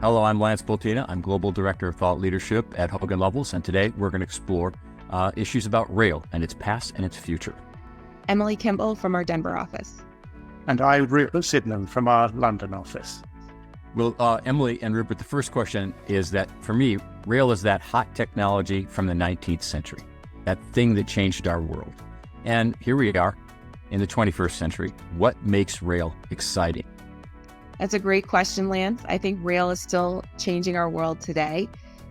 Hello, I'm Lance Bultina. I'm Global Director of Thought Leadership at Hogan Lovells, and today we're going to explore issues about rail and its past and its future. Emily Kimball from our Denver office. And I'm Rupert Sydenham from our London office. Well, Emily and Rupert, the first question is that, for me, rail is that hot technology from the 19th century, that thing that changed our world. And here we are in the 21st century. What makes rail exciting? That's a great question, Lance. I think rail is still changing our world today,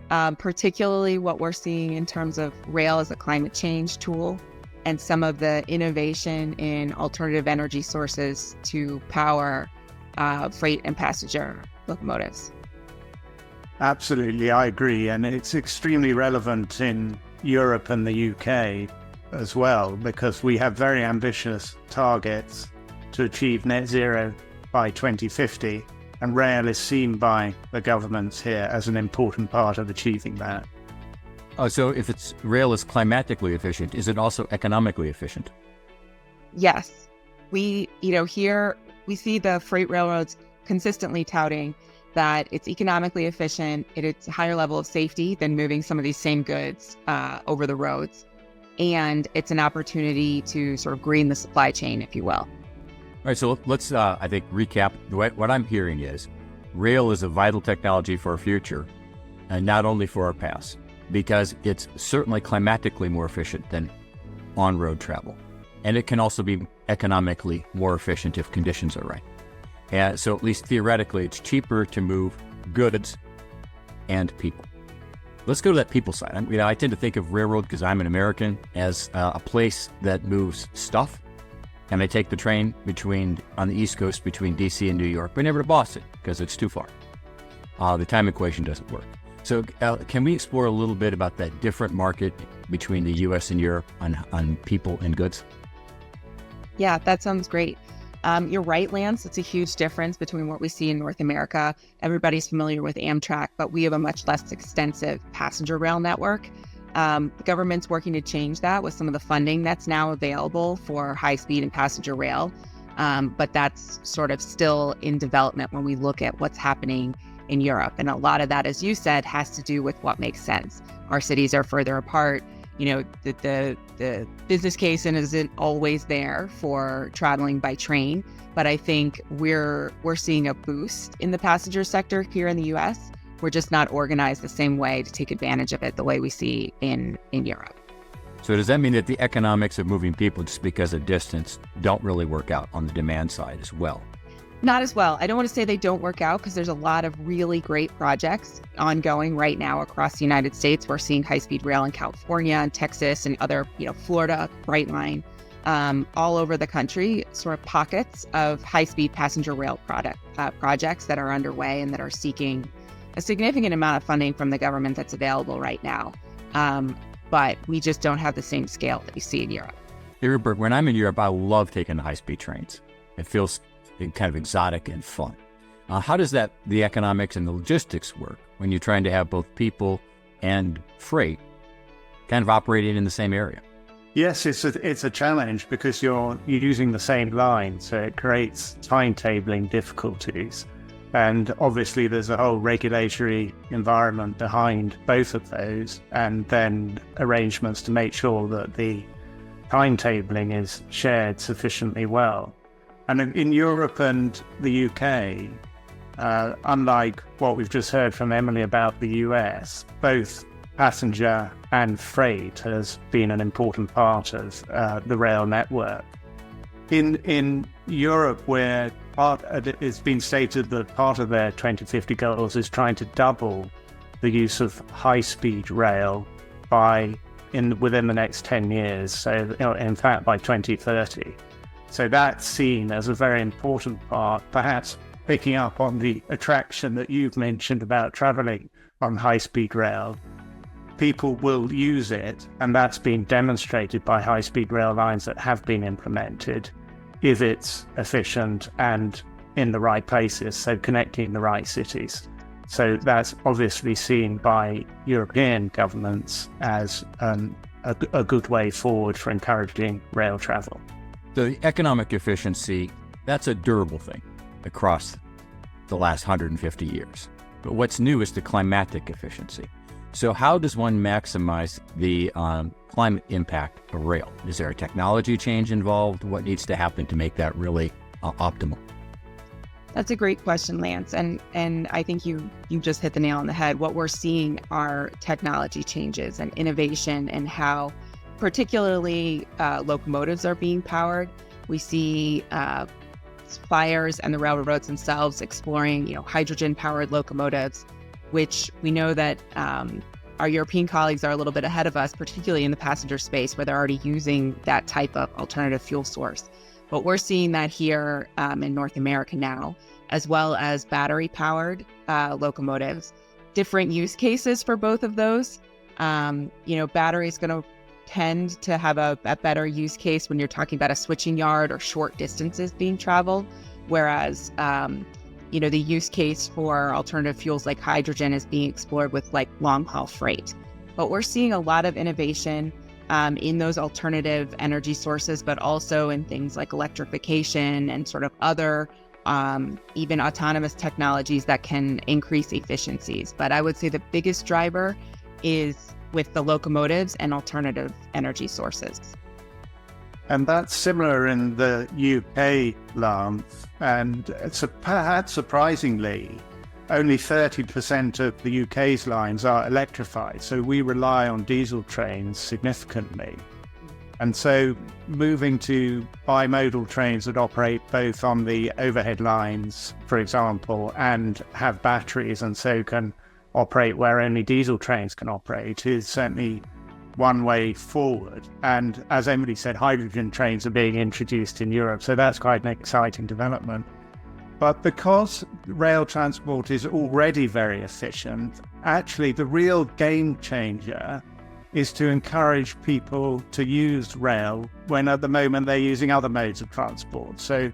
particularly what we're seeing in terms of rail as a climate change tool and some of the innovation in alternative energy sources to power freight and passenger locomotives. Absolutely, I agree. And it's extremely relevant in Europe and the UK as well, because we have very ambitious targets to achieve net zero by 2050, and rail is seen by the governments here as an important part of achieving that. So if rail is climatically efficient, is it also economically efficient? Yes. Here we see the freight railroads consistently touting that it's economically efficient, it's a higher level of safety than moving some of these same goods over the roads. And it's an opportunity to sort of green the supply chain, if you will. All right, so let's, I think, recap. What I'm hearing is rail is a vital technology for our future, and not only for our past, because it's certainly climatically more efficient than on-road travel. And it can also be economically more efficient if conditions are right. And so at least theoretically, it's cheaper to move goods and people. Let's go to that people side. I tend to think of railroad, because I'm an American, as a place that moves stuff. And they take the train on the East Coast between DC and New York, but never to Boston because it's too far. The time equation doesn't work. So can we explore a little bit about that different market between the US and Europe on people and goods? Yeah, that sounds great. You're right, Lance. It's a huge difference between what we see in North America. Everybody's familiar with Amtrak, but we have a much less extensive passenger rail network. The government's working to change that with some of the funding that's now available for high-speed and passenger rail. But that's sort of still in development when we look at what's happening in Europe. And a lot of that, as you said, has to do with what makes sense. Our cities are further apart. The business case isn't always there for traveling by train. But I think we're seeing a boost in the passenger sector here in the U.S. We're just not organized the same way to take advantage of it the way we see in Europe. So does that mean that the economics of moving people just because of distance don't really work out on the demand side as well? Not as well. I don't want to say they don't work out, because there's a lot of really great projects ongoing right now across the United States. We're seeing high-speed rail in California and Texas and other, Florida, Brightline, all over the country, sort of pockets of high-speed passenger rail projects that are underway and that are seeking a significant amount of funding from the government that's available right now. But we just don't have the same scale that you see in Europe. Hey, Rupert, when I'm in Europe, I love taking the high-speed trains. It feels kind of exotic and fun. How does the economics and the logistics work when you're trying to have both people and freight kind of operating in the same area? Yes, it's a challenge because you're using the same line, so it creates timetabling difficulties. And obviously there's a whole regulatory environment behind both of those, and then arrangements to make sure that the timetabling is shared sufficiently well. And in Europe and the UK, unlike what we've just heard from Emily about the US, both passenger and freight has been an important part of the rail network. In Europe, where it's been stated that part of their 2050 goals is trying to double the use of high-speed rail within the next 10 years. So, in fact, by 2030. So that's seen as a very important part, perhaps picking up on the attraction that you've mentioned about traveling on high-speed rail. People will use it, and that's been demonstrated by high-speed rail lines that have been implemented, if it's efficient and in the right places, so connecting the right cities. So that's obviously seen by European governments as a good way forward for encouraging rail travel. The economic efficiency, That's a durable thing across the last 150 years. But what's new is the climatic efficiency. So how does one maximize the climate impact of rail? Is there a technology change involved? What needs to happen to make that really optimal? That's a great question, Lance. And I think you just hit the nail on the head. What we're seeing are technology changes and innovation and how particularly locomotives are being powered. We see suppliers and the railroads themselves exploring, hydrogen-powered locomotives, which we know that our European colleagues are a little bit ahead of us, particularly in the passenger space, where they're already using that type of alternative fuel source. But we're seeing that here in North America now, as well as battery-powered locomotives. Different use cases for both of those. Battery is going to tend to have a better use case when you're talking about a switching yard or short distances being traveled, whereas the use case for alternative fuels like hydrogen is being explored with like long haul freight. But we're seeing a lot of innovation in those alternative energy sources, but also in things like electrification and sort of other even autonomous technologies that can increase efficiencies. But I would say the biggest driver is with the locomotives and alternative energy sources. And that's similar in the UK, Lance, and perhaps surprisingly, only 30% of the UK's lines are electrified, so we rely on diesel trains significantly. And so moving to bimodal trains that operate both on the overhead lines, for example, and have batteries and so can operate where only diesel trains can operate is certainly one way forward. And as Emily said, hydrogen trains are being introduced in Europe, so that's quite an exciting development. But because rail transport is already very efficient, actually the real game changer is to encourage people to use rail when at the moment they're using other modes of transport. So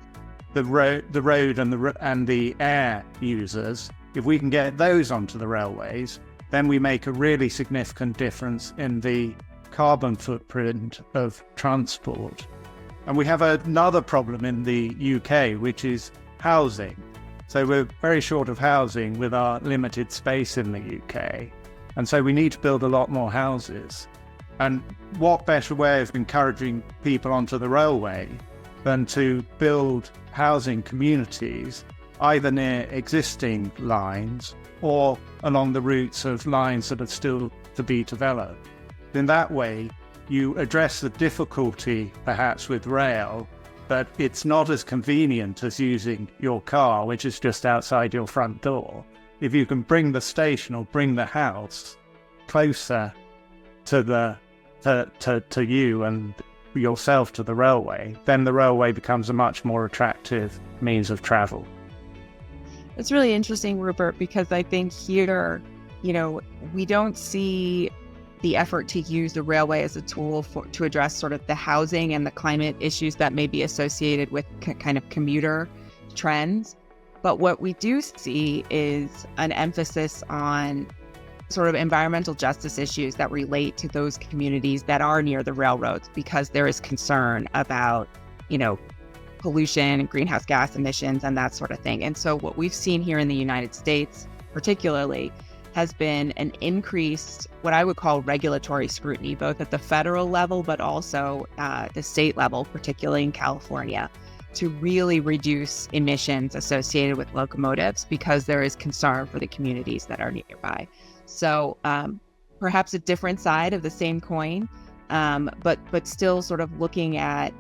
the road and the air users, if we can get those onto the railways, then we make a really significant difference in the carbon footprint of transport. And we have another problem in the UK, which is housing. So we're very short of housing with our limited space in the UK. And so we need to build a lot more houses. And what better way of encouraging people onto the railway than to build housing communities either near existing lines or along the routes of lines that are still to be developed. In that way, you address the difficulty perhaps with rail, but it's not as convenient as using your car, which is just outside your front door. If you can bring the station or bring the house closer to to you and yourself to the railway, then the railway becomes a much more attractive means of travel. It's really interesting, Rupert, because I think here, we don't see the effort to use the railway as a tool to address sort of the housing and the climate issues that may be associated with kind of commuter trends. But what we do see is an emphasis on sort of environmental justice issues that relate to those communities that are near the railroads, because there is concern about, pollution and greenhouse gas emissions and that sort of thing. And so what we've seen here in the United States, particularly, has been an increased, what I would call regulatory scrutiny, both at the federal level, but also the state level, particularly in California, to really reduce emissions associated with locomotives because there is concern for the communities that are nearby. So perhaps a different side of the same coin, but still sort of looking at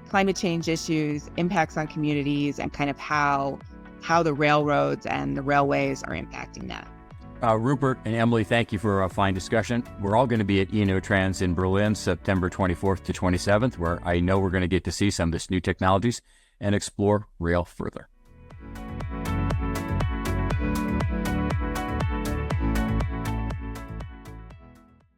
climate change issues, impacts on communities, and kind of how the railroads and the railways are impacting that. Rupert and Emily, thank you for a fine discussion. We're all going to be at InnoTrans in Berlin, September 24th to 27th, where I know we're going to get to see some of this new technologies and explore rail further.